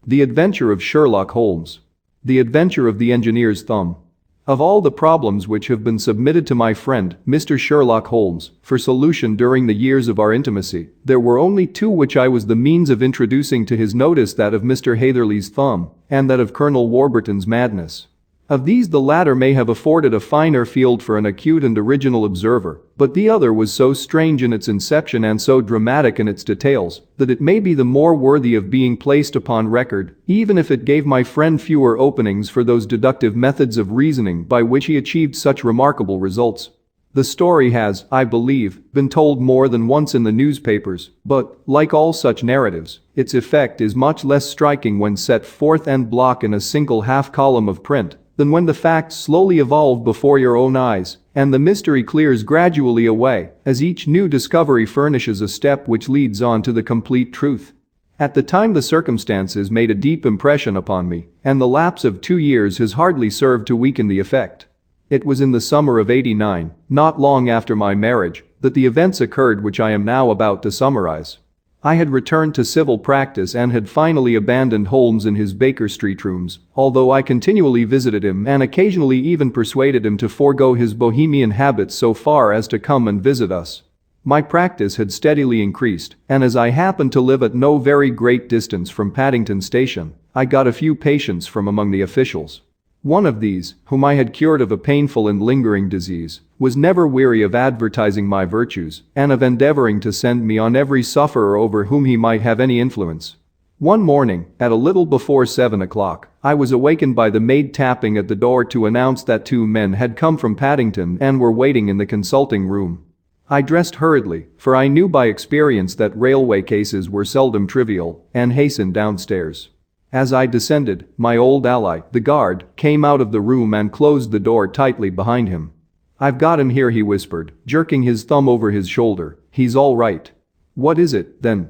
The Adventure of Sherlock Holmes. The Adventure of the Engineer's Thumb. Of all the problems which have been submitted to my friend, Mr. Sherlock Holmes, for solution during the years of our intimacy, there were only two which I was the means of introducing to his notice, that of Mr. Hatherley's thumb, and that of Colonel Warburton's madness. Of these the latter may have afforded a finer field for an acute and original observer, but the other was so strange in its inception and so dramatic in its details, that it may be the more worthy of being placed upon record, even if it gave my friend fewer openings for those deductive methods of reasoning by which he achieved such remarkable results. The story has, I believe, been told more than once in the newspapers, but, like all such narratives, its effect is much less striking when set forth en bloc in a single half-column of print than when the facts slowly evolve before your own eyes, and the mystery clears gradually away, as each new discovery furnishes a step which leads on to the complete truth. At the time the circumstances made a deep impression upon me, and the lapse of 2 years has hardly served to weaken the effect. It was in the summer of '89, not long after my marriage, that the events occurred which I am now about to summarize. I had returned to civil practice and had finally abandoned Holmes in his Baker Street rooms, although I continually visited him and occasionally even persuaded him to forego his bohemian habits so far as to come and visit us. My practice had steadily increased, and as I happened to live at no very great distance from Paddington Station, I got a few patients from among the officials. One of these, whom I had cured of a painful and lingering disease, was never weary of advertising my virtues and of endeavoring to send me on every sufferer over whom he might have any influence. One morning, at a little before 7 o'clock, I was awakened by the maid tapping at the door to announce that 2 men had come from Paddington and were waiting in the consulting room. I dressed hurriedly, for I knew by experience that railway cases were seldom trivial, and hastened downstairs. As I descended, my old ally, the guard, came out of the room and closed the door tightly behind him. "I've got him here," he whispered, jerking his thumb over his shoulder. "He's all right." "What is it, then?"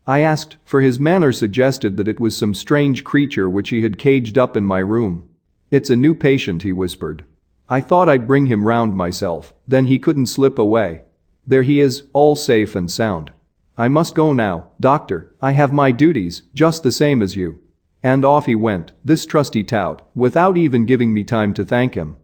I asked, for his manner suggested that it was some strange creature which he had caged up in my room. "It's a new patient," he whispered. "I thought I'd bring him round myself, then he couldn't slip away. There he is, all safe and sound. I must go now, doctor, I have my duties, just the same as you." And off he went, this trusty tout, without even giving me time to thank him.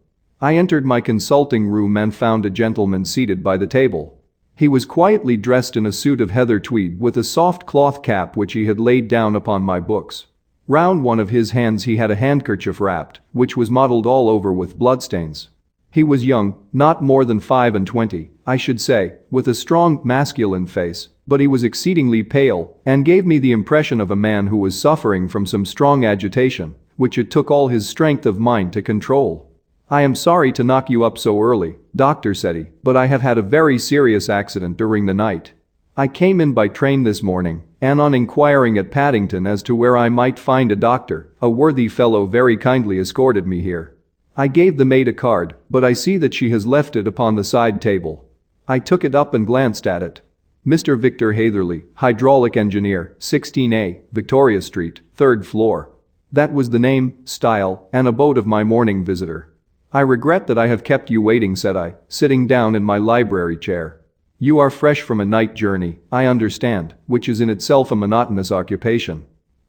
I entered my consulting room and found a gentleman seated by the table. He was quietly dressed in a suit of heather tweed with a soft cloth cap which he had laid down upon my books. Round one of his hands he had a handkerchief wrapped, which was mottled all over with bloodstains. He was young, not more than 25, I should say, with a strong, masculine face, but he was exceedingly pale and gave me the impression of a man who was suffering from some strong agitation, which it took all his strength of mind to control. "I am sorry to knock you up so early, doctor," said he, "but I have had a very serious accident during the night. I came in by train this morning, and on inquiring at Paddington as to where I might find a doctor, a worthy fellow very kindly escorted me here. I gave the maid a card, but I see that she has left it upon the side table." I took it up and glanced at it. "Mr. Victor Hatherley, hydraulic engineer, 16A, Victoria Street, 3rd floor." That was the name, style, and abode of my morning visitor. "I regret that I have kept you waiting," said I, sitting down in my library chair. "You are fresh from a night journey, I understand, which is in itself a monotonous occupation."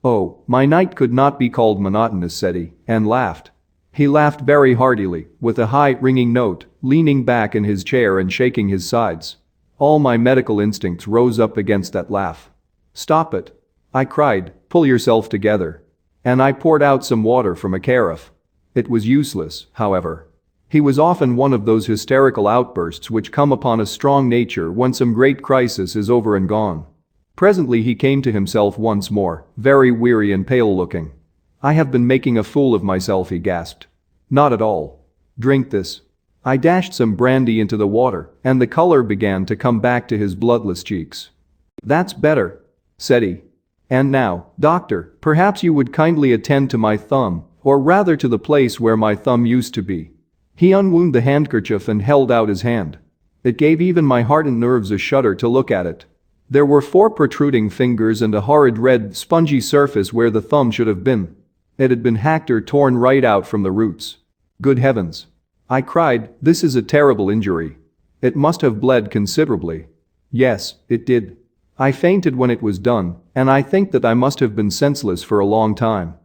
"Oh, my night could not be called monotonous," said he, and laughed. He laughed very heartily, with a high, ringing note, leaning back in his chair and shaking his sides. All my medical instincts rose up against that laugh. "Stop it," I cried, "pull yourself together." And I poured out some water from a carafe. It was useless, however. He was often one of those hysterical outbursts which come upon a strong nature when some great crisis is over and gone. Presently he came to himself once more, very weary and pale-looking. "I have been making a fool of myself," he gasped. "Not at all. Drink this." I dashed some brandy into the water, and the color began to come back to his bloodless cheeks. "That's better," said he. "And now, doctor, perhaps you would kindly attend to my thumb, or rather to the place where my thumb used to be." He unwound the handkerchief and held out his hand. It gave even my hardened nerves a shudder to look at it. There were 4 protruding fingers and a horrid red, spongy surface where the thumb should have been. It had been hacked or torn right out from the roots. "Good heavens!" I cried, "this is a terrible injury. It must have bled considerably." "Yes, it did." I fainted when it was done, and I think that I must have been senseless for a long time.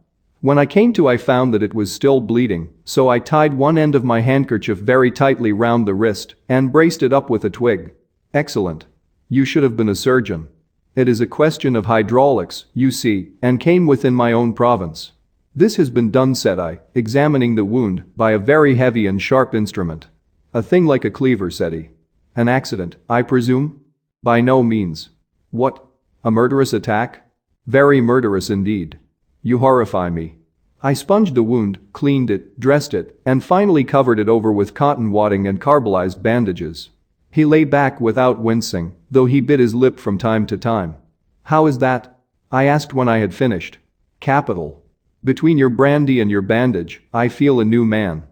When I came to, I found that it was still bleeding, so I tied one end of my handkerchief very tightly round the wrist and braced it up with a twig. Excellent. You should have been a surgeon. It is a question of hydraulics, you see, and came within my own province. This has been done, said I, examining the wound, by a very heavy and sharp instrument. A thing like a cleaver, said he. An accident, I presume? By no means. What? A murderous attack? Very murderous indeed. You horrify me. I sponged the wound, cleaned it, dressed it, and finally covered it over with cotton wadding and carbolized bandages. He lay back without wincing, though he bit his lip from time to time. How is that? I asked when I had finished. Capital. Between your brandy and your bandage, I feel a new man.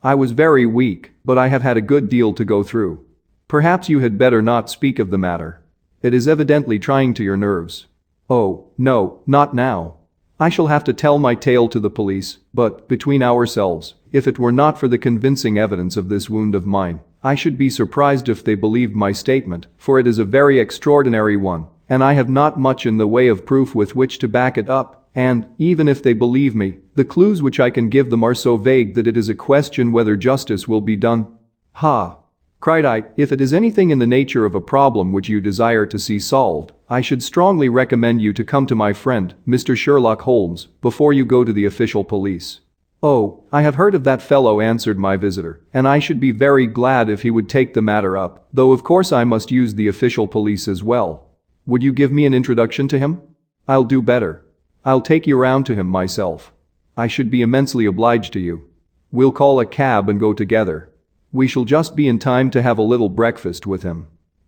I was very weak, but I have had a good deal to go through. Perhaps you had better not speak of the matter. It is evidently trying to your nerves. Oh, no, not now. I shall have to tell my tale to the police, but, between ourselves, if it were not for the convincing evidence of this wound of mine, I should be surprised if they believed my statement, for it is a very extraordinary one, and I have not much in the way of proof with which to back it up, and, even if they believe me, the clues which I can give them are so vague that it is a question whether justice will be done. Ha! Cried I, if it is anything in the nature of a problem which you desire to see solved, I should strongly recommend you to come to my friend, Mr. Sherlock Holmes, before you go to the official police. Oh, I have heard of that fellow, answered my visitor, and I should be very glad if he would take the matter up, though of course I must use the official police as well. Would you give me an introduction to him? I'll do better. I'll take you round to him myself. I should be immensely obliged to you. We'll call a cab and go together. We shall just be in time to have a little breakfast with him.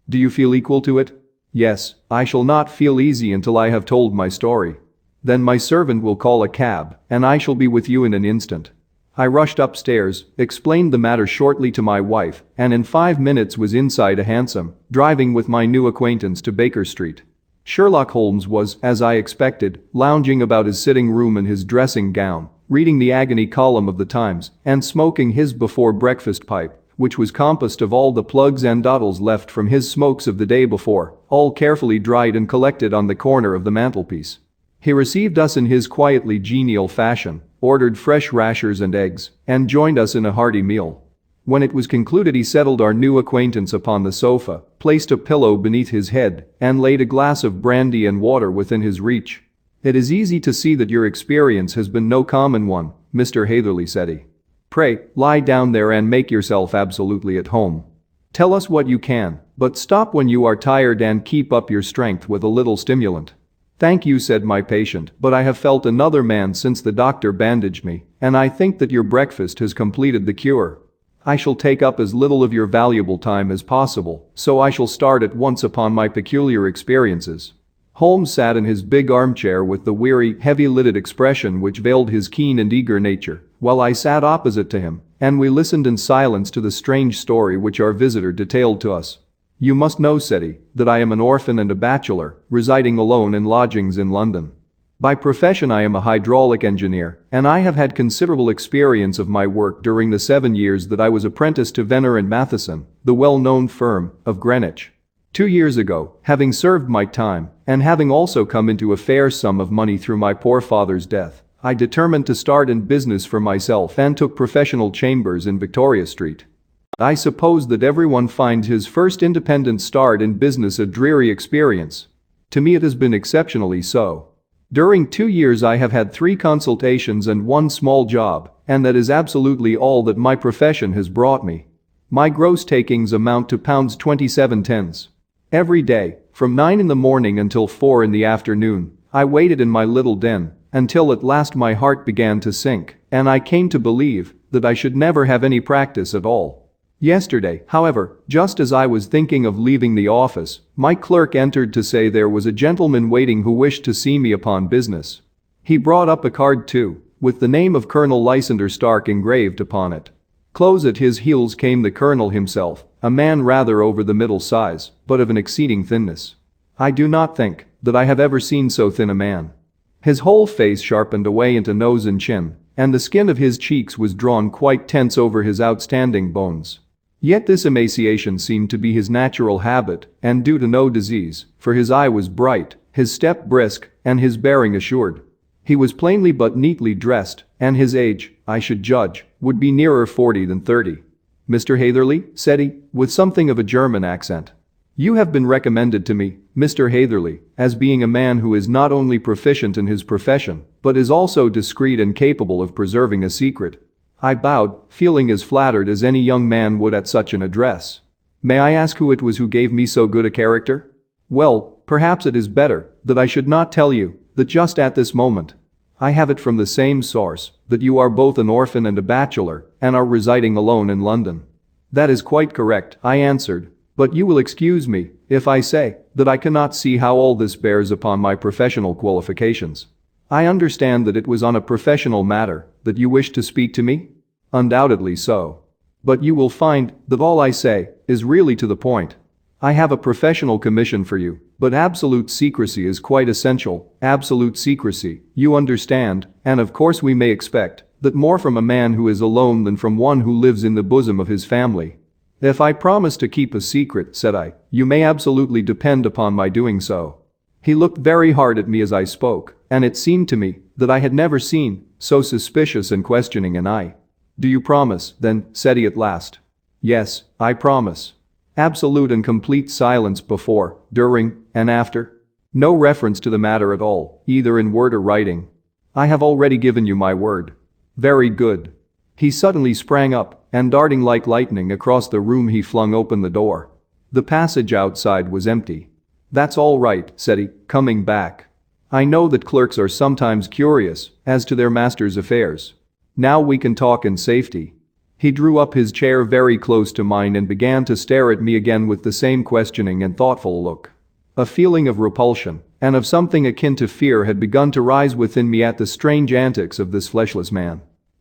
Do you feel equal to it? Yes, I shall not feel easy until I have told my story. Then my servant will call a cab, and I shall be with you in an instant. I rushed upstairs, explained the matter shortly to my wife, and in 5 minutes was inside a hansom, driving with my new acquaintance to Baker Street. Sherlock Holmes was, as I expected, lounging about his sitting room in his dressing gown, reading the agony column of the Times, and smoking his before-breakfast pipe, which was composed of all the plugs and dottles left from his smokes of the day before, all carefully dried and collected on the corner of the mantelpiece. He received us in his quietly genial fashion, ordered fresh rashers and eggs, and joined us in a hearty meal. When it was concluded, he settled our new acquaintance upon the sofa, placed a pillow beneath his head, and laid a glass of brandy and water within his reach. It is easy to see that your experience has been no common one, Mr. Hatherley, said he. Pray, lie down there and make yourself absolutely at home. Tell us what you can, but stop when you are tired and keep up your strength with a little stimulant. Thank you, said my patient, but I have felt another man since the doctor bandaged me, and I think that your breakfast has completed the cure. I shall take up as little of your valuable time as possible, so I shall start at once upon my peculiar experiences. Holmes sat in his big armchair with the weary, heavy-lidded expression which veiled his keen and eager nature, while I sat opposite to him, and we listened in silence to the strange story which our visitor detailed to us. You must know, said he, that I am an orphan and a bachelor, residing alone in lodgings in London. By profession I am a hydraulic engineer, and I have had considerable experience of my work during the 7 years that I was apprentice to Venner and Matheson, the well-known firm, of Greenwich. 2 years ago, having served my time, and having also come into a fair sum of money through my poor father's death, I determined to start in business for myself and took professional chambers in Victoria Street. I suppose that everyone finds his first independent start in business a dreary experience. To me it has been exceptionally so. During 2 years I have had 3 consultations and 1 small job, and that is absolutely all that my profession has brought me. My gross takings amount to £27.10. Every day, from 9 in the morning until 4 in the afternoon, I waited in my little den, until at last my heart began to sink, and I came to believe that I should never have any practice at all. Yesterday, however, just as I was thinking of leaving the office, my clerk entered to say there was a gentleman waiting who wished to see me upon business. He brought up a card too, with the name of Colonel Lysander Stark engraved upon it. Close at his heels came the colonel himself, a man rather over the middle size, but of an exceeding thinness. I do not think that I have ever seen so thin a man. His whole face sharpened away into nose and chin, and the skin of his cheeks was drawn quite tense over his outstanding bones. Yet this emaciation seemed to be his natural habit and due to no disease, for his eye was bright, his step brisk, and his bearing assured. He was plainly but neatly dressed, and his age, I should judge, would be nearer 40 than 30. "Mr. Hatherley," said he, with something of a German accent. "You have been recommended to me, Mr. Hatherley, as being a man who is not only proficient in his profession, but is also discreet and capable of preserving a secret." I bowed, feeling as flattered as any young man would at such an address. "May I ask who it was who gave me so good a character?" "Well, perhaps it is better that I should not tell you that just at this moment. I have it from the same source that you are both an orphan and a bachelor and are residing alone in London." "That is quite correct," I answered, "but you will excuse me if I say that I cannot see how all this bears upon my professional qualifications. I understand that it was on a professional matter that you wished to speak to me?" "Undoubtedly so. But you will find that all I say is really to the point. I have a professional commission for you, but absolute secrecy is quite essential, absolute secrecy, you understand, and of course we may expect that more from a man who is alone than from one who lives in the bosom of his family." "If I promise to keep a secret," said I, "you may absolutely depend upon my doing so." He looked very hard at me as I spoke, and it seemed to me that I had never seen so suspicious and questioning an eye. "Do you promise, then?" said he at last. "Yes, I promise." Absolute and complete silence before, during, and after. No reference to the matter at all, either in word or writing. "I have already given you my word." "Very good." He suddenly sprang up, and darting like lightning across the room he flung open the door. The passage outside was empty. "That's all right," said he, coming back. "I know that clerks are sometimes curious as to their master's affairs. Now we can talk in safety." He drew up his chair very close to mine and began to stare at me again with the same questioning and thoughtful look. A feeling of repulsion and of something akin to fear had begun to rise within me at the strange antics of this fleshless man.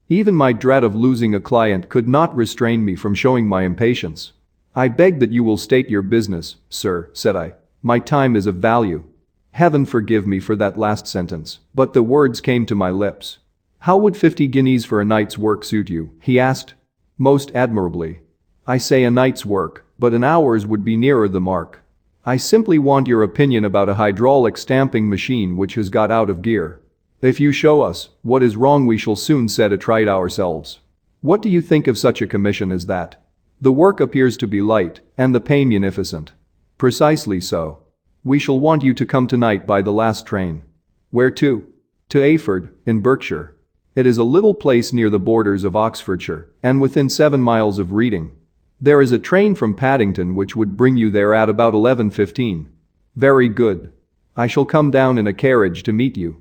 Even my dread of losing a client could not restrain me from showing my impatience. "I beg that you will state your business, sir," said I. "My time is of value." Heaven forgive me for that last sentence, but the words came to my lips. "How would 50 guineas for a night's work suit you?" he asked. "Most admirably." "I say a night's work, but an hour's would be nearer the mark. I simply want your opinion about a hydraulic stamping machine which has got out of gear. If you show us what is wrong we shall soon set it right ourselves. What do you think of such a commission as that? The work appears to be light, and the pay munificent." "Precisely so. We shall want you to come tonight by the last train." "Where to?" "To Ayford, in Berkshire. It is a little place near the borders of Oxfordshire, and within 7 miles of Reading. There is a train from Paddington which would bring you there at about 11:15. "Very good. I shall come down in a carriage to meet you."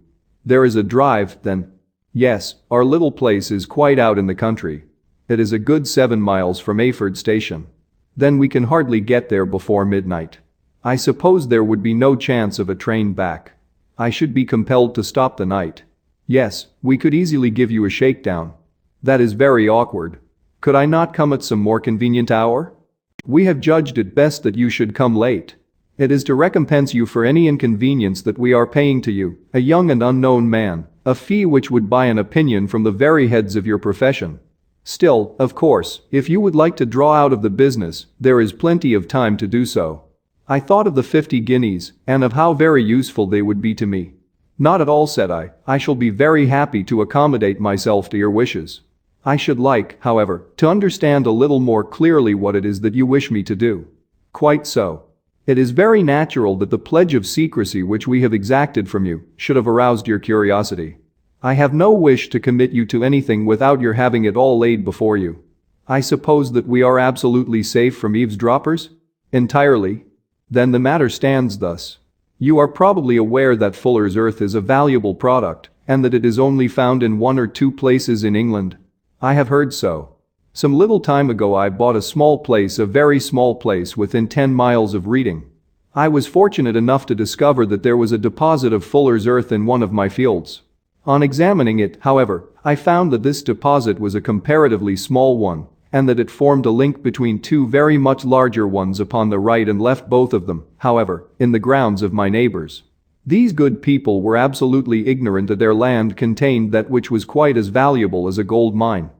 "There is a drive, then?" "Yes, our little place is quite out in the country. It is a good 7 miles from Ayford station. Then we can hardly get there before midnight. I suppose there would be no chance of a train back. I should be compelled to stop the night." "Yes, we could easily give you a shakedown." "That is very awkward. Could I not come at some more convenient hour?" "We have judged it best that you should come late. It is to recompense you for any inconvenience that we are paying to you, a young and unknown man, a fee which would buy an opinion from the very heads of your profession. Still, of course, if you would like to draw out of the business, there is plenty of time to do so." I thought of the 50 guineas and of how very useful they would be to me. "Not at all," said I. "I shall be very happy to accommodate myself to your wishes. I should like, however, to understand a little more clearly what it is that you wish me to do." "Quite so. It is very natural that the pledge of secrecy which we have exacted from you should have aroused your curiosity. I have no wish to commit you to anything without your having it all laid before you. I suppose that we are absolutely safe from eavesdroppers?" "Entirely." "Then the matter stands thus. You are probably aware that Fuller's earth is a valuable product and that it is only found in 1 or 2 places in England." "I have heard so. Some little time ago I bought a very small place within 10 miles of Reading. I was fortunate enough to discover that there was a deposit of Fuller's earth in one of my fields. On examining it, however, I found that this deposit was a comparatively small one and that it formed a link between 2 very much larger ones upon the right and left, both of them, however, in the grounds of my neighbors. These good people were absolutely ignorant that their land contained that which was quite as valuable as a gold mine.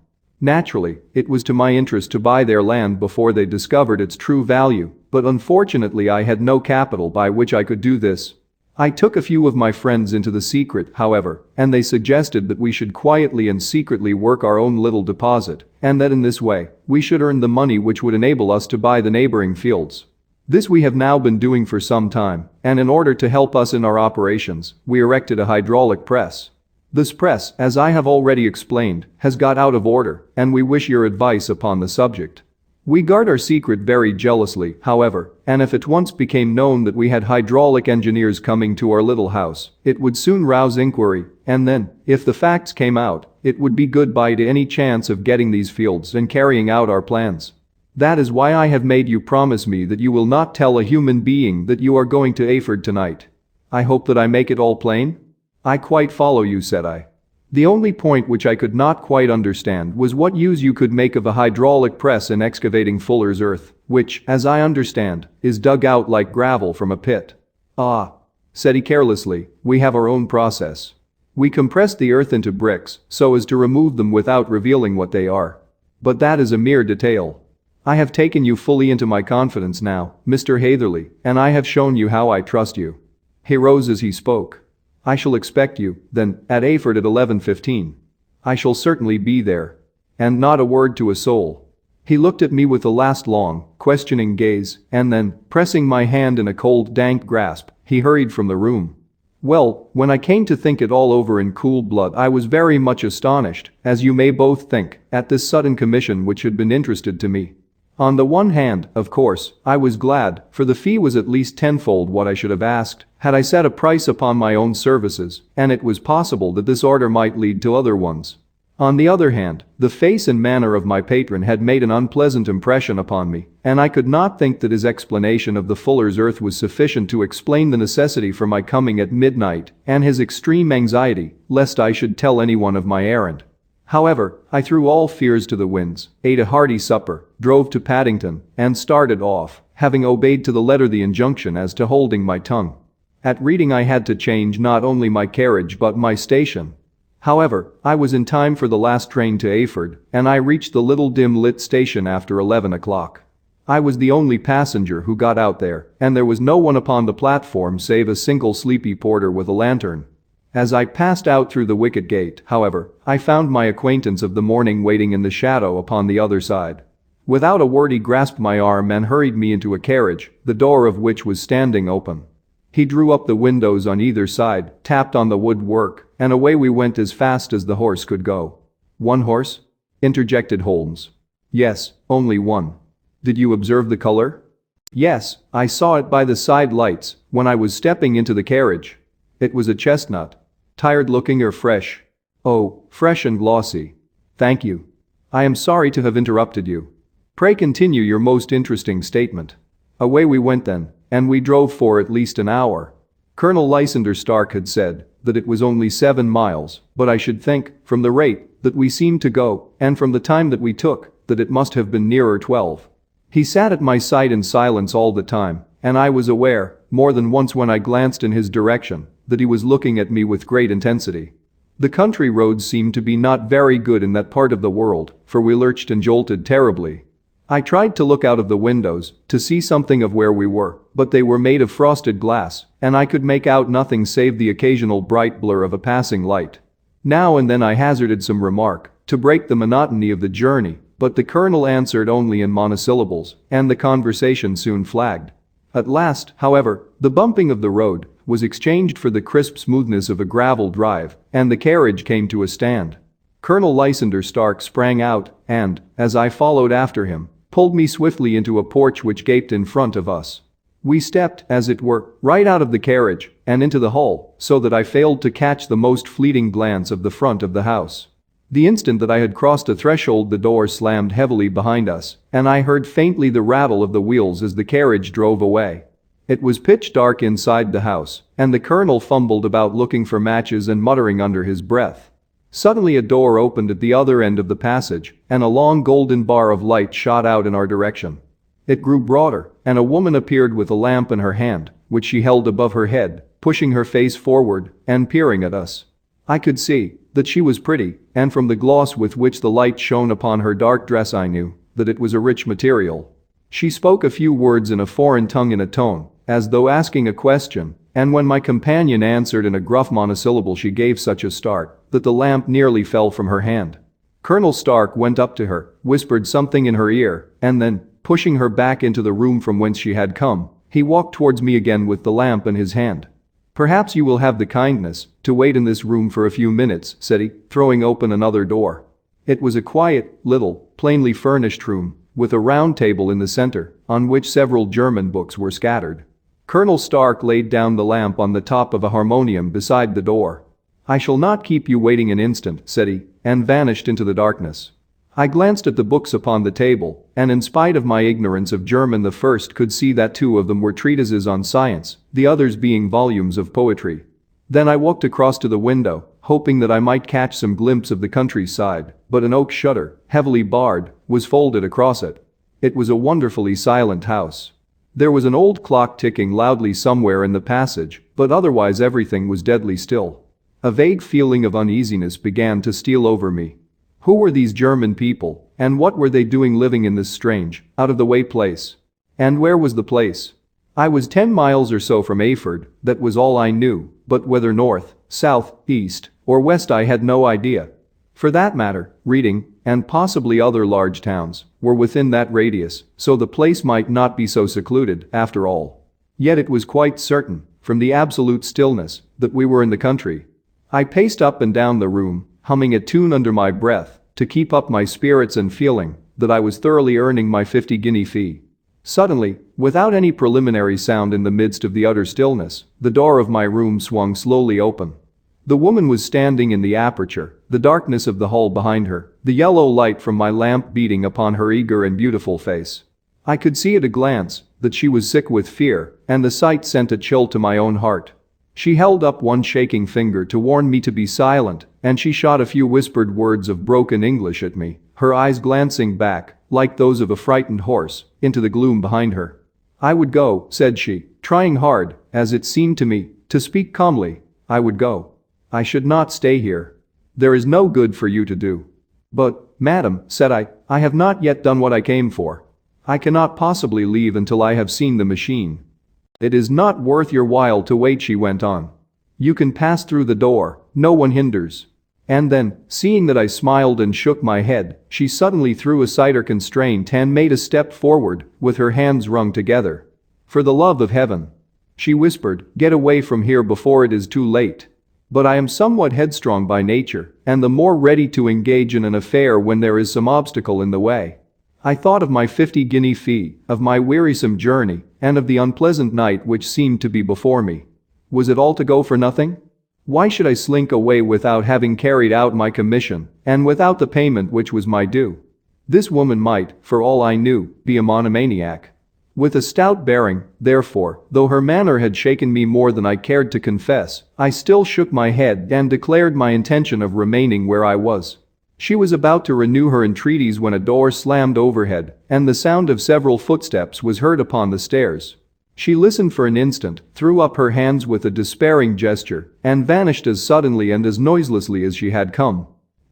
Naturally, it was to my interest to buy their land before they discovered its true value, but unfortunately I had no capital by which I could do this. I took a few of my friends into the secret, however, and they suggested that we should quietly and secretly work our own little deposit, and that in this way, we should earn the money which would enable us to buy the neighboring fields. This we have now been doing for some time, and in order to help us in our operations, we erected a hydraulic press. This press, as I have already explained, has got out of order, and we wish your advice upon the subject. We guard our secret very jealously, however, and if it once became known that we had hydraulic engineers coming to our little house, it would soon rouse inquiry, and then, if the facts came out, it would be goodbye to any chance of getting these fields and carrying out our plans. That is why I have made you promise me that you will not tell a human being that you are going to Ayford tonight. I hope that I make it all plain? I quite follow you, said I. The only point which I could not quite understand was what use you could make of a hydraulic press in excavating fuller's earth, which, as I understand, is dug out like gravel from a pit. Ah, said he carelessly, we have our own process. We compress the earth into bricks so as to remove them without revealing what they are. But that is a mere detail. I have taken you fully into my confidence now, Mr. Hatherley, and I have shown you how I trust you. He rose as he spoke. I shall expect you, then, at Ayford at 11:15. I shall certainly be there. And not a word to a soul. He looked at me with a last long, questioning gaze, and then, pressing my hand in a cold, dank grasp, he hurried from the room. Well, when I came to think it all over in cool blood, I was very much astonished, as you may both think, at this sudden commission which had been interested to me. On the one hand, of course, I was glad, for the fee was at least tenfold what I should have asked had I set a price upon my own services, and it was possible that this order might lead to other ones. On the other hand, the face and manner of my patron had made an unpleasant impression upon me, and I could not think that his explanation of the fuller's earth was sufficient to explain the necessity for my coming at midnight and his extreme anxiety lest I should tell anyone of my errand. However, I threw all fears to the winds, ate a hearty supper, drove to Paddington, and started off, having obeyed to the letter the injunction as to holding my tongue. At Reading I had to change not only my carriage but my station. However, I was in time for the last train to Ayford, and I reached the little dim-lit station after 11 o'clock. I was the only passenger who got out there, and there was no one upon the platform save a single sleepy porter with a lantern. As I passed out through the wicket gate, however, I found my acquaintance of the morning waiting in the shadow upon the other side. Without a word he grasped my arm and hurried me into a carriage, the door of which was standing open. He drew up the windows on either side, tapped on the woodwork, and away we went as fast as the horse could go. One horse? Interjected Holmes. Yes, only one. Did you observe the color? Yes, I saw it by the side lights when I was stepping into the carriage. It was a chestnut. Tired looking or fresh? Oh, fresh and glossy. Thank you. I am sorry to have interrupted you. Pray continue your most interesting statement. Away we went then, and we drove for at least an hour. Colonel Lysander Stark had said that it was only 7 miles, but I should think, from the rate that we seemed to go, and from the time that we took, that it must have been nearer 12. He sat at my side in silence all the time, and I was aware, more than once when I glanced in his direction, that he was looking at me with great intensity. The country roads seemed to be not very good in that part of the world, for we lurched and jolted terribly. I tried to look out of the windows to see something of where we were, but they were made of frosted glass, and I could make out nothing save the occasional bright blur of a passing light. Now and then I hazarded some remark to break the monotony of the journey, but the colonel answered only in monosyllables, and the conversation soon flagged. At last, however, the bumping of the road was exchanged for the crisp smoothness of a gravel drive, and the carriage came to a stand. Colonel Lysander Stark sprang out and, as I followed after him, pulled me swiftly into a porch which gaped in front of us. We stepped, as it were, right out of the carriage and into the hall, so that I failed to catch the most fleeting glance of the front of the house. The instant that I had crossed the threshold the door slammed heavily behind us, and I heard faintly the rattle of the wheels as the carriage drove away. It was pitch dark inside the house, and the colonel fumbled about looking for matches and muttering under his breath. Suddenly a door opened at the other end of the passage, and a long golden bar of light shot out in our direction. It grew broader, and a woman appeared with a lamp in her hand, which she held above her head, pushing her face forward and peering at us. I could see that she was pretty, and from the gloss with which the light shone upon her dark dress I knew that it was a rich material. She spoke a few words in a foreign tongue in a tone, as though asking a question, and when my companion answered in a gruff monosyllable she gave such a start that the lamp nearly fell from her hand. Colonel Stark went up to her, whispered something in her ear, and then, pushing her back into the room from whence she had come, he walked towards me again with the lamp in his hand. "Perhaps you will have the kindness to wait in this room for a few minutes," said he, throwing open another door. It was a quiet, little, plainly furnished room, with a round table in the center, on which several German books were scattered. Colonel Stark laid down the lamp on the top of a harmonium beside the door. "I shall not keep you waiting an instant," said he, and vanished into the darkness. I glanced at the books upon the table, and in spite of my ignorance of German the first could see that 2 of them were treatises on science, the others being volumes of poetry. Then I walked across to the window, hoping that I might catch some glimpse of the countryside, but an oak shutter, heavily barred, was folded across it. It was a wonderfully silent house. There was an old clock ticking loudly somewhere in the passage, but otherwise everything was deadly still. A vague feeling of uneasiness began to steal over me. Who were these German people, and what were they doing living in this strange, out-of-the-way place? And where was the place? I was 10 miles or so from Ayford, that was all I knew, but whether north, south, east, or west I had no idea. For that matter, Reading, and possibly other large towns, were within that radius, so the place might not be so secluded, after all. Yet it was quite certain, from the absolute stillness, that we were in the country. I paced up and down the room, humming a tune under my breath, to keep up my spirits and feeling that I was thoroughly earning my 50-guinea fee. Suddenly, without any preliminary sound in the midst of the utter stillness, the door of my room swung slowly open. The woman was standing in the aperture, the darkness of the hall behind her, the yellow light from my lamp beating upon her eager and beautiful face. I could see at a glance that she was sick with fear, and the sight sent a chill to my own heart. She held up one shaking finger to warn me to be silent, and she shot a few whispered words of broken English at me, her eyes glancing back, like those of a frightened horse, into the gloom behind her. "I would go," said she, trying hard, as it seemed to me, to speak calmly. "I would go. I should not stay here. There is no good for you to do." "But, madam," said I have not yet done what I came for. I cannot possibly leave until I have seen the machine." "It is not worth your while to wait," she went on. "You can pass through the door, no one hinders." And then, seeing that I smiled and shook my head, she suddenly threw aside her constraint and made a step forward, with her hands wrung together. "For the love of heaven," she whispered, "get away from here before it is too late." But I am somewhat headstrong by nature, and the more ready to engage in an affair when there is some obstacle in the way. I thought of my 50-guinea fee, of my wearisome journey, and of the unpleasant night which seemed to be before me. Was it all to go for nothing? Why should I slink away without having carried out my commission, and without the payment which was my due? This woman might, for all I knew, be a monomaniac. With a stout bearing, therefore, though her manner had shaken me more than I cared to confess, I still shook my head and declared my intention of remaining where I was. She was about to renew her entreaties when a door slammed overhead, and the sound of several footsteps was heard upon the stairs. She listened for an instant, threw up her hands with a despairing gesture, and vanished as suddenly and as noiselessly as she had come.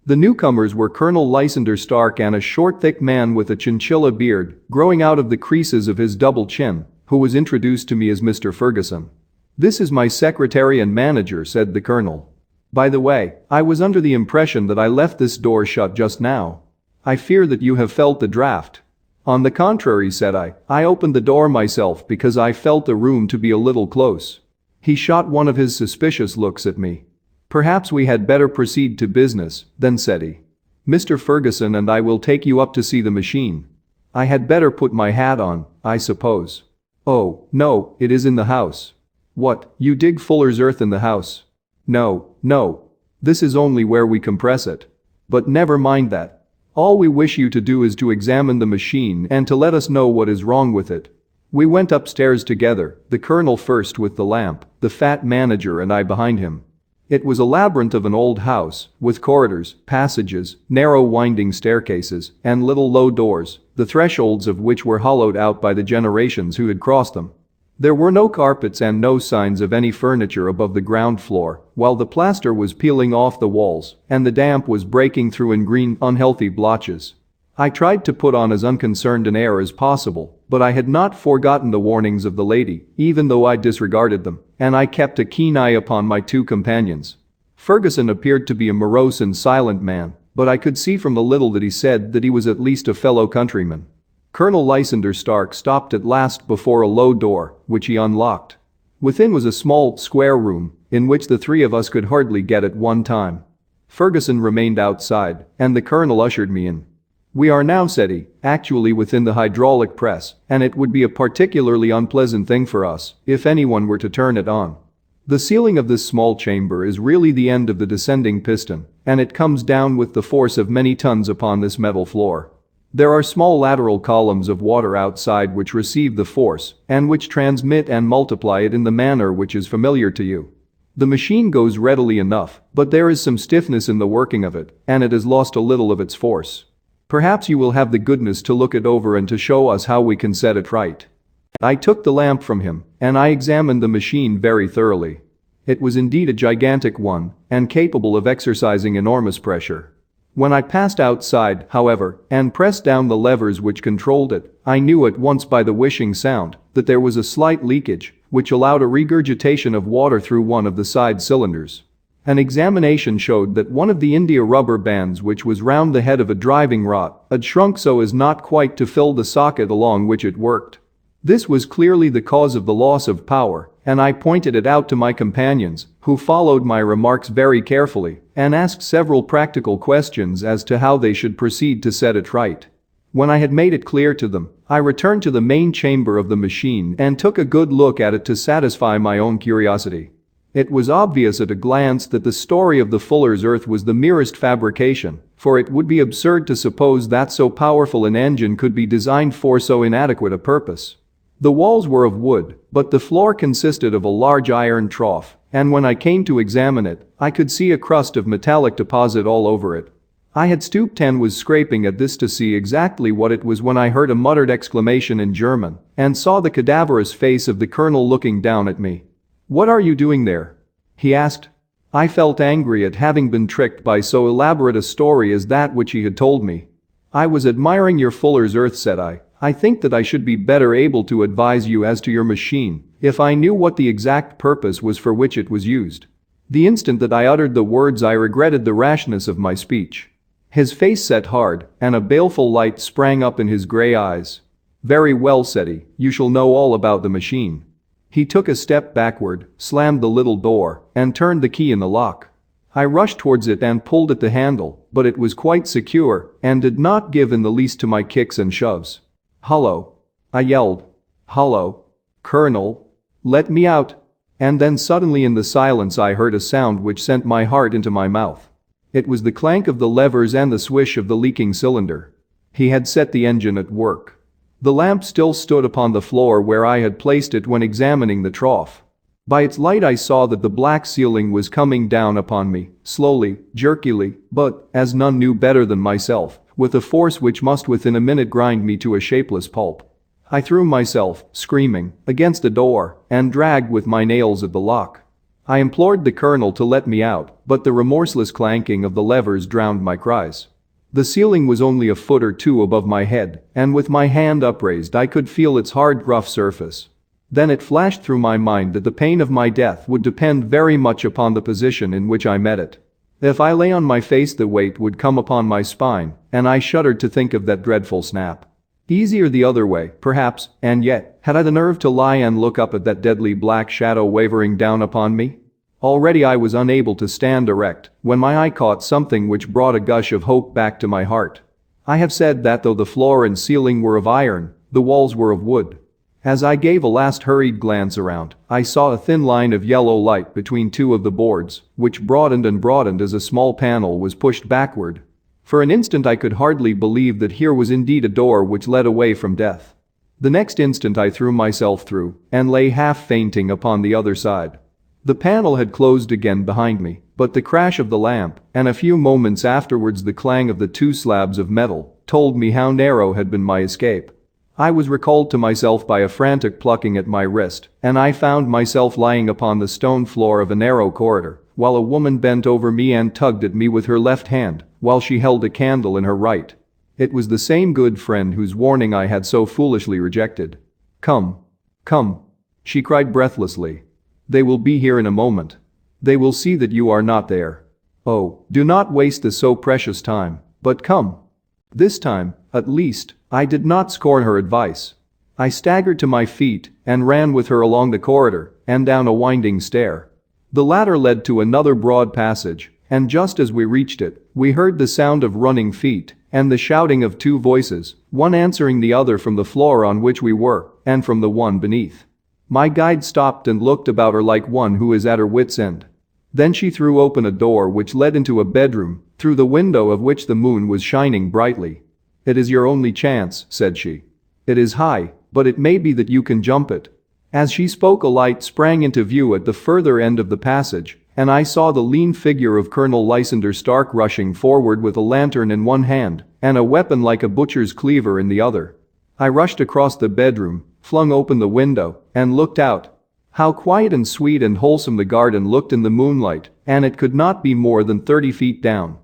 The newcomers were Colonel Lysander Stark and a short thick man with a chinchilla beard growing out of the creases of his double chin, who was introduced to me as Mr. Ferguson. "This is my secretary and manager," said the colonel. "By the way, I was under the impression that I left this door shut just now. I fear that you have felt the draft." "On the contrary," said I opened the door myself because I felt the room to be a little close." He shot one of his suspicious looks at me. "Perhaps we had better proceed to business, then," said he. "Mr. Ferguson and I will take you up to see the machine. I had better put my hat on, I suppose." "Oh, no, it is in the house." "What, you dig fuller's earth in the house?" No. This is only where we compress it. But never mind that. All we wish you to do is to examine the machine and to let us know what is wrong with it." We went upstairs together, the colonel first with the lamp, the fat manager and I behind him. It was a labyrinth of an old house, with corridors, passages, narrow winding staircases, and little low doors, the thresholds of which were hollowed out by the generations who had crossed them. There were no carpets and no signs of any furniture above the ground floor, while the plaster was peeling off the walls and the damp was breaking through in green, unhealthy blotches. I tried to put on as unconcerned an air as possible, but I had not forgotten the warnings of the lady, even though I disregarded them, and I kept a keen eye upon my two companions. Ferguson appeared to be a morose and silent man, but I could see from the little that he said that he was at least a fellow countryman. Colonel Lysander Stark stopped at last before a low door, which he unlocked. Within was a small, square room, in which the three of us could hardly get at one time. Ferguson remained outside, and the colonel ushered me in. "We are now," said he, "actually within the hydraulic press, and it would be a particularly unpleasant thing for us if anyone were to turn it on. The ceiling of this small chamber is really the end of the descending piston, and it comes down with the force of many tons upon this metal floor. There are small lateral columns of water outside which receive the force and which transmit and multiply it in the manner which is familiar to you. The machine goes readily enough, but there is some stiffness in the working of it, and it has lost a little of its force. Perhaps you will have the goodness to look it over and to show us how we can set it right." I took the lamp from him, and I examined the machine very thoroughly. It was indeed a gigantic one, and capable of exercising enormous pressure. When I passed outside, however, and pressed down the levers which controlled it, I knew at once by the whishing sound that there was a slight leakage, which allowed a regurgitation of water through one of the side cylinders. An examination showed that one of the India rubber bands which was round the head of a driving rod had shrunk so as not quite to fill the socket along which it worked. This was clearly the cause of the loss of power, and I pointed it out to my companions, who followed my remarks very carefully and asked several practical questions as to how they should proceed to set it right. When I had made it clear to them, I returned to the main chamber of the machine and took a good look at it to satisfy my own curiosity. It was obvious at a glance that the story of the fuller's earth was the merest fabrication, for it would be absurd to suppose that so powerful an engine could be designed for so inadequate a purpose. The walls were of wood, but the floor consisted of a large iron trough, and when I came to examine it, I could see a crust of metallic deposit all over it. I had stooped and was scraping at this to see exactly what it was when I heard a muttered exclamation in German and saw the cadaverous face of the colonel looking down at me. "What are you doing there?" he asked. I felt angry at having been tricked by so elaborate a story as that which he had told me. "I was admiring your fuller's earth," said I. "I think that I should be better able to advise you as to your machine if I knew what the exact purpose was for which it was used." The instant that I uttered the words I regretted the rashness of my speech. His face set hard, and a baleful light sprang up in his grey eyes. "Very well," said he, "you shall know all about the machine." He took a step backward, slammed the little door, and turned the key in the lock. I rushed towards it and pulled at the handle, but it was quite secure and did not give in the least to my kicks and shoves. "Hullo!" I yelled. "Hullo! Colonel! Let me out!" And then suddenly in the silence I heard a sound which sent my heart into my mouth. It was the clank of the levers and the swish of the leaking cylinder. He had set the engine at work. The lamp still stood upon the floor where I had placed it when examining the trough. By its light I saw that the black ceiling was coming down upon me, slowly, jerkily, but, as none knew better than myself, with a force which must within a minute grind me to a shapeless pulp. I threw myself, screaming, against the door and dragged with my nails at the lock. I implored the colonel to let me out, but the remorseless clanking of the levers drowned my cries. The ceiling was only a foot or two above my head, and with my hand upraised I could feel its hard, rough surface. Then it flashed through my mind that the pain of my death would depend very much upon the position in which I met it. If I lay on my face the weight would come upon my spine, and I shuddered to think of that dreadful snap. Easier the other way, perhaps, and yet, had I the nerve to lie and look up at that deadly black shadow wavering down upon me? Already I was unable to stand erect when my eye caught something which brought a gush of hope back to my heart. I have said that though the floor and ceiling were of iron, the walls were of wood. As I gave a last hurried glance around, I saw a thin line of yellow light between two of the boards, which broadened and broadened as a small panel was pushed backward. For an instant I could hardly believe that here was indeed a door which led away from death. The next instant I threw myself through and lay half fainting upon the other side. The panel had closed again behind me, but the crash of the lamp, and a few moments afterwards the clang of the two slabs of metal, told me how narrow had been my escape. I was recalled to myself by a frantic plucking at my wrist, and I found myself lying upon the stone floor of a narrow corridor, while a woman bent over me and tugged at me with her left hand, while she held a candle in her right. It was the same good friend whose warning I had so foolishly rejected. "Come. Come," she cried breathlessly. "They will be here in a moment. They will see that you are not there. Oh, do not waste the so precious time, but come." This time, at least, I did not scorn her advice. I staggered to my feet and ran with her along the corridor and down a winding stair. The latter led to another broad passage, and just as we reached it, we heard the sound of running feet and the shouting of two voices, one answering the other from the floor on which we were and from the one beneath. My guide stopped and looked about her like one who is at her wit's end. Then she threw open a door which led into a bedroom, through the window of which the moon was shining brightly. "It is your only chance," said she. "It is high, but it may be that you can jump it." As she spoke, a light sprang into view at the further end of the passage, and I saw the lean figure of Colonel Lysander Stark rushing forward with a lantern in one hand and a weapon like a butcher's cleaver in the other. I rushed across the bedroom, flung open the window, and looked out. How quiet and sweet and wholesome the garden looked in the moonlight, and it could not be more than 30 feet down.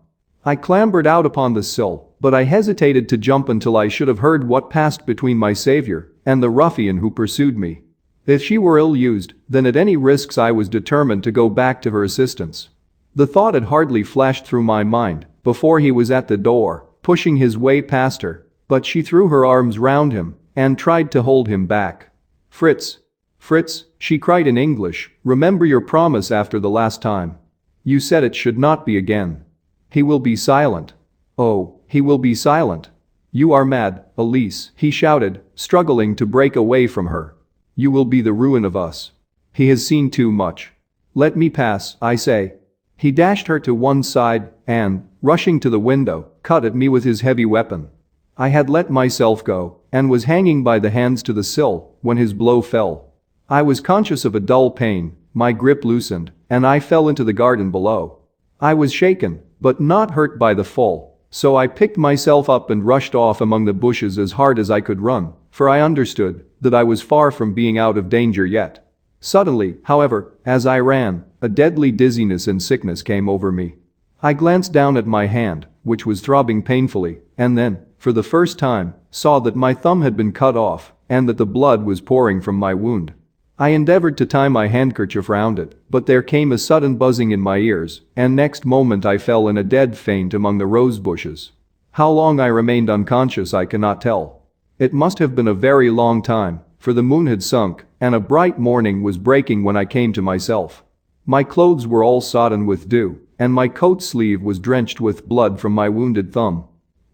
I clambered out upon the sill, but I hesitated to jump until I should have heard what passed between my savior and the ruffian who pursued me. If she were ill-used, then at any risks I was determined to go back to her assistance. The thought had hardly flashed through my mind before he was at the door, pushing his way past her, but she threw her arms round him and tried to hold him back. "Fritz! Fritz," she cried in English, "remember your promise after the last time. You said it should not be again. He will be silent. Oh, he will be silent. You are mad, Elise," he shouted, struggling to break away from her. "You will be the ruin of us. He has seen too much. Let me pass, I say." He dashed her to one side and, rushing to the window, cut at me with his heavy weapon. I had let myself go and was hanging by the hands to the sill when his blow fell. I was conscious of a dull pain, my grip loosened, and I fell into the garden below. I was shaken, but not hurt by the fall, so I picked myself up and rushed off among the bushes as hard as I could run, for I understood that I was far from being out of danger yet. Suddenly, however, as I ran, a deadly dizziness and sickness came over me. I glanced down at my hand, which was throbbing painfully, and then, for the first time, saw that my thumb had been cut off and that the blood was pouring from my wound. I endeavored to tie my handkerchief round it, but there came a sudden buzzing in my ears, and next moment I fell in a dead faint among the rose bushes. How long I remained unconscious I cannot tell. It must have been a very long time, for the moon had sunk, and a bright morning was breaking when I came to myself. My clothes were all sodden with dew, and my coat sleeve was drenched with blood from my wounded thumb.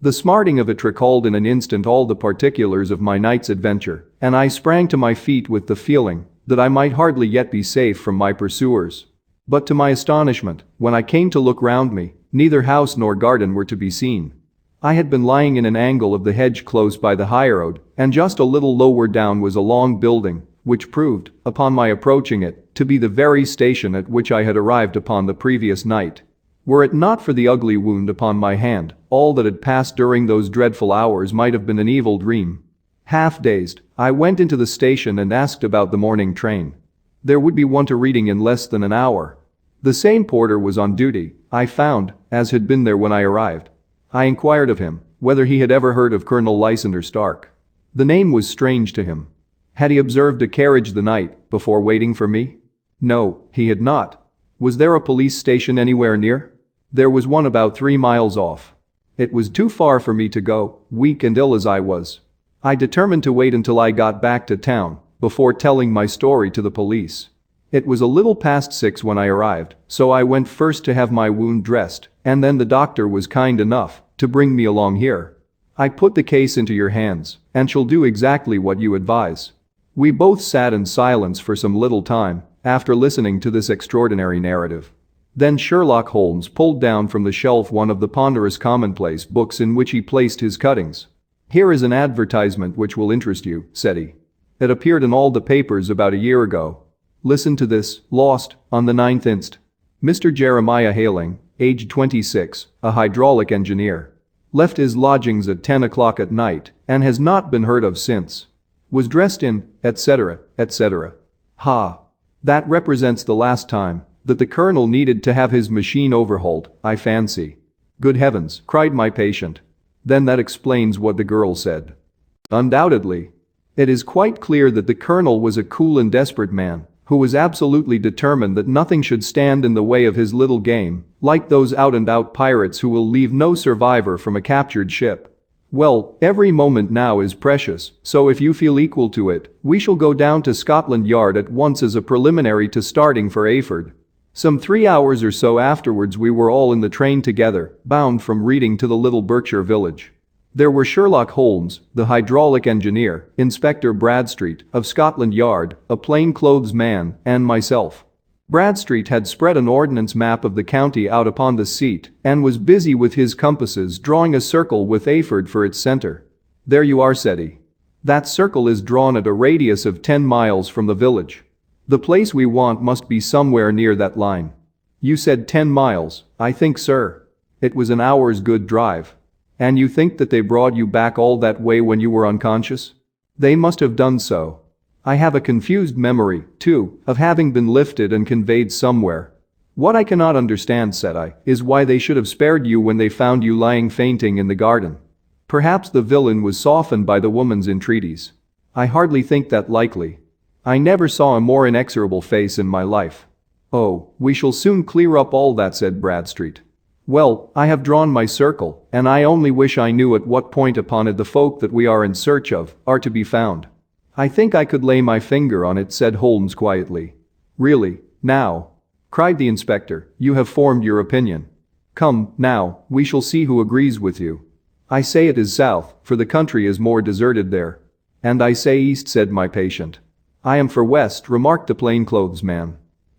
The smarting of it recalled in an instant all the particulars of my night's adventure, and I sprang to my feet with the feeling that I might hardly yet be safe from my pursuers. But to my astonishment, when I came to look round me, neither house nor garden were to be seen. I had been lying in an angle of the hedge close by the highroad, and just a little lower down was a long building, which proved, upon my approaching it, to be the very station at which I had arrived upon the previous night. Were it not for the ugly wound upon my hand, all that had passed during those dreadful hours might have been an evil dream. Half dazed, I went into the station and asked about the morning train. There would be one to Reading in less than an hour. The same porter was on duty, I found, as had been there when I arrived. I inquired of him whether he had ever heard of Colonel Lysander Stark. The name was strange to him. Had he observed a carriage the night before waiting for me? No, he had not. Was there a police station anywhere near? There was one about 3 miles off. It was too far for me to go, weak and ill as I was. I determined to wait until I got back to town before telling my story to the police. It was a little past 6 when I arrived, so I went first to have my wound dressed, and then the doctor was kind enough to bring me along here. I put the case into your hands and shall do exactly what you advise. We both sat in silence for some little time after listening to this extraordinary narrative. Then Sherlock Holmes pulled down from the shelf one of the ponderous commonplace books in which he placed his cuttings. "Here is an advertisement which will interest you," said he. "It appeared in all the papers about a year ago. Listen to this: lost, on the 9th inst. Mr. Jeremiah Hailing, aged 26, a hydraulic engineer. Left his lodgings at 10 o'clock at night and has not been heard of since. Was dressed in, etc., etc. Ha. That represents the last time that the colonel needed to have his machine overhauled, I fancy. Good heavens, cried my patient. Then that explains what the girl said. Undoubtedly. It is quite clear that the colonel was a cool and desperate man who was absolutely determined that nothing should stand in the way of his little game, like those out-and-out pirates who will leave no survivor from a captured ship. Well, every moment now is precious, so if you feel equal to it, we shall go down to Scotland Yard at once as a preliminary to starting for Ayford. Some 3 hours or so afterwards we were all in the train together, bound from Reading to the little Berkshire village. There were Sherlock Holmes, the hydraulic engineer, Inspector Bradstreet, of Scotland Yard, a plainclothes man, and myself. Bradstreet had spread an ordnance map of the county out upon the seat and was busy with his compasses drawing a circle with Ayford for its center. There you are, said he. That circle is drawn at a radius of 10 miles from the village. The place we want must be somewhere near that line. You said 10 miles, I think, sir. It was an hour's good drive. And you think that they brought you back all that way when you were unconscious? They must have done so. I have a confused memory, too, of having been lifted and conveyed somewhere. What I cannot understand, said I, is why they should have spared you when they found you lying fainting in the garden. Perhaps the villain was softened by the woman's entreaties. I hardly think that likely. I never saw a more inexorable face in my life. Oh, we shall soon clear up all that, said Bradstreet. Well, I have drawn my circle, and I only wish I knew at what point upon it the folk that we are in search of are to be found. I think I could lay my finger on it, said Holmes quietly. Really, now? Cried the inspector, you have formed your opinion. Come, now, we shall see who agrees with you. I say it is south, for the country is more deserted there. And I say east, said my patient. I am for west, remarked the plainclothes man.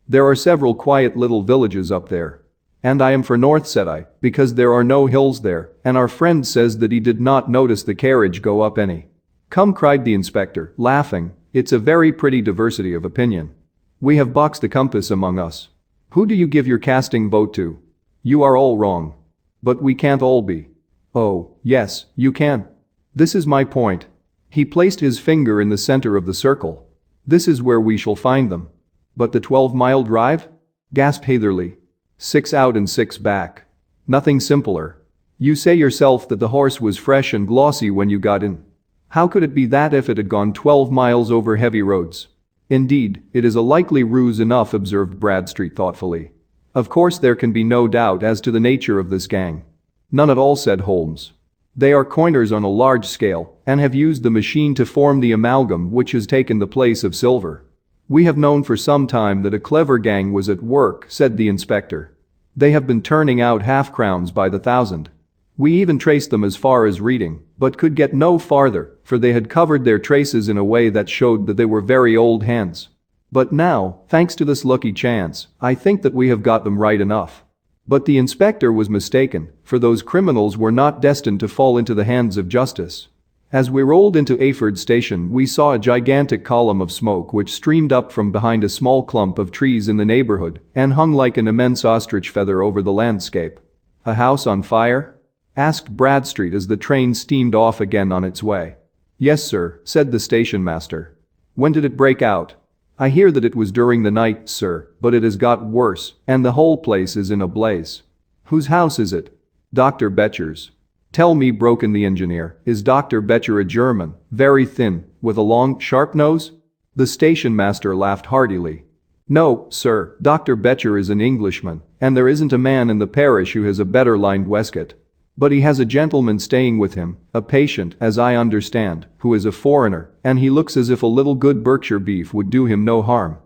There are several quiet little villages up there. And I am for north, said I, because there are no hills there, and our friend says that he did not notice the carriage go up any. Come, cried the inspector, laughing, it's a very pretty diversity of opinion. We have boxed the compass among us. Who do you give your casting vote to? You are all wrong. But we can't all be. Oh, yes, you can. This is my point. He placed his finger in the center of the circle. This is where we shall find them. But the 12-mile drive? Gasped Hatherley. 6 out and 6 back. Nothing simpler. You say yourself that the horse was fresh and glossy when you got in. How could it be that if it had gone 12 miles over heavy roads? Indeed, it is a likely ruse enough, observed Bradstreet thoughtfully. Of course there can be no doubt as to the nature of this gang. None at all, said Holmes. They are coiners on a large scale and have used the machine to form the amalgam which has taken the place of silver. We have known for some time that a clever gang was at work, said the inspector. They have been turning out half-crowns by the thousand. We even traced them as far as Reading, but could get no farther, for they had covered their traces in a way that showed that they were very old hands. But now, thanks to this lucky chance, I think that we have got them right enough. But the inspector was mistaken, for those criminals were not destined to fall into the hands of justice. As we rolled into Ayford station we saw a gigantic column of smoke which streamed up from behind a small clump of trees in the neighborhood and hung like an immense ostrich feather over the landscape. A house on fire? Asked Bradstreet as the train steamed off again on its way. Yes, sir, said the station master. When did it break out? I hear that it was during the night, sir, but it has got worse, and the whole place is in a blaze. Whose house is it? Dr. Becher's. Tell me, broke in the engineer, is Dr. Becher a German, very thin, with a long, sharp nose? The station master laughed heartily. No, sir, Dr. Becher is an Englishman, and there isn't a man in the parish who has a better lined waistcoat. But he has a gentleman staying with him, a patient, as I understand, who is a foreigner, and he looks as if a little good Berkshire beef would do him no harm.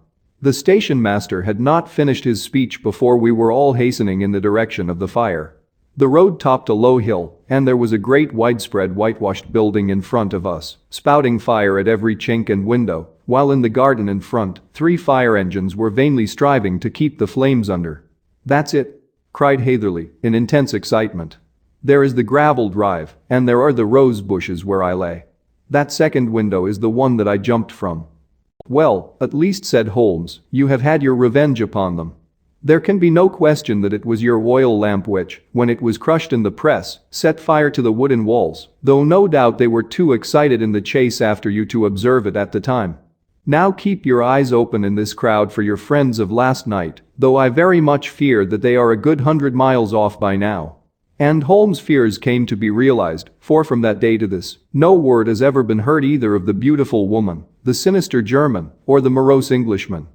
The station master had not finished his speech before we were all hastening in the direction of the fire. The road topped a low hill, and there was a great widespread whitewashed building in front of us, spouting fire at every chink and window, while in the garden in front, 3 fire engines were vainly striving to keep the flames under. That's it! Cried Hatherley, in intense excitement. There is the gravel drive, and there are the rose bushes where I lay. That second window is the one that I jumped from. Well, at least, said Holmes, you have had your revenge upon them. There can be no question that it was your oil lamp which, when it was crushed in the press, set fire to the wooden walls, though no doubt they were too excited in the chase after you to observe it at the time. Now keep your eyes open in this crowd for your friends of last night, though I very much fear that they are a good 100 miles off by now." And Holmes' fears came to be realized, for from that day to this, no word has ever been heard either of the beautiful woman, the sinister German, or the morose Englishman.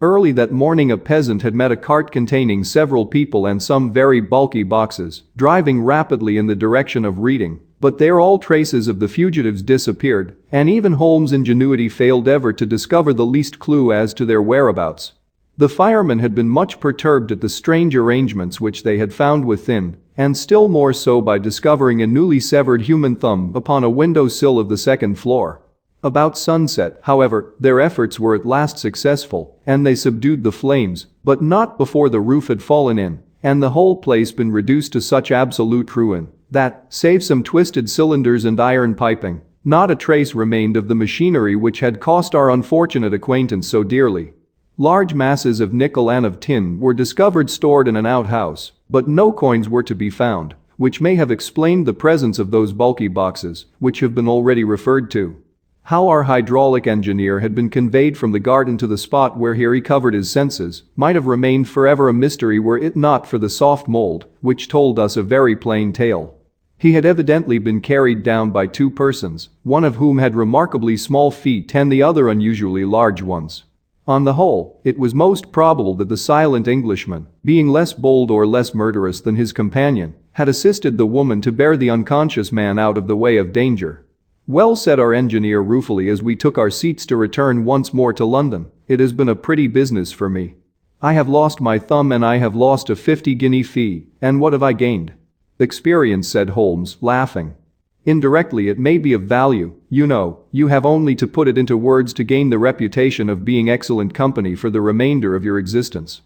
Early that morning a peasant had met a cart containing several people and some very bulky boxes, driving rapidly in the direction of Reading, but there all traces of the fugitives disappeared, and even Holmes' ingenuity failed ever to discover the least clue as to their whereabouts. The firemen had been much perturbed at the strange arrangements which they had found within, and still more so by discovering a newly severed human thumb upon a window sill of the second floor. About sunset, however, their efforts were at last successful, and they subdued the flames, but not before the roof had fallen in, and the whole place been reduced to such absolute ruin that, save some twisted cylinders and iron piping, not a trace remained of the machinery which had cost our unfortunate acquaintance so dearly. Large masses of nickel and of tin were discovered stored in an outhouse, but no coins were to be found, which may have explained the presence of those bulky boxes, which have been already referred to. How our hydraulic engineer had been conveyed from the garden to the spot where he recovered his senses might have remained forever a mystery were it not for the soft mold, which told us a very plain tale. He had evidently been carried down by two persons, one of whom had remarkably small feet and the other unusually large ones. On the whole, it was most probable that the silent Englishman, being less bold or less murderous than his companion, had assisted the woman to bear the unconscious man out of the way of danger. "Well," said our engineer ruefully as we took our seats to return once more to London, "it has been a pretty business for me. I have lost my thumb and I have lost a 50-guinea fee, and what have I gained?" "Experience," said Holmes, laughing. "Indirectly it may be of value, you know, you have only to put it into words to gain the reputation of being excellent company for the remainder of your existence."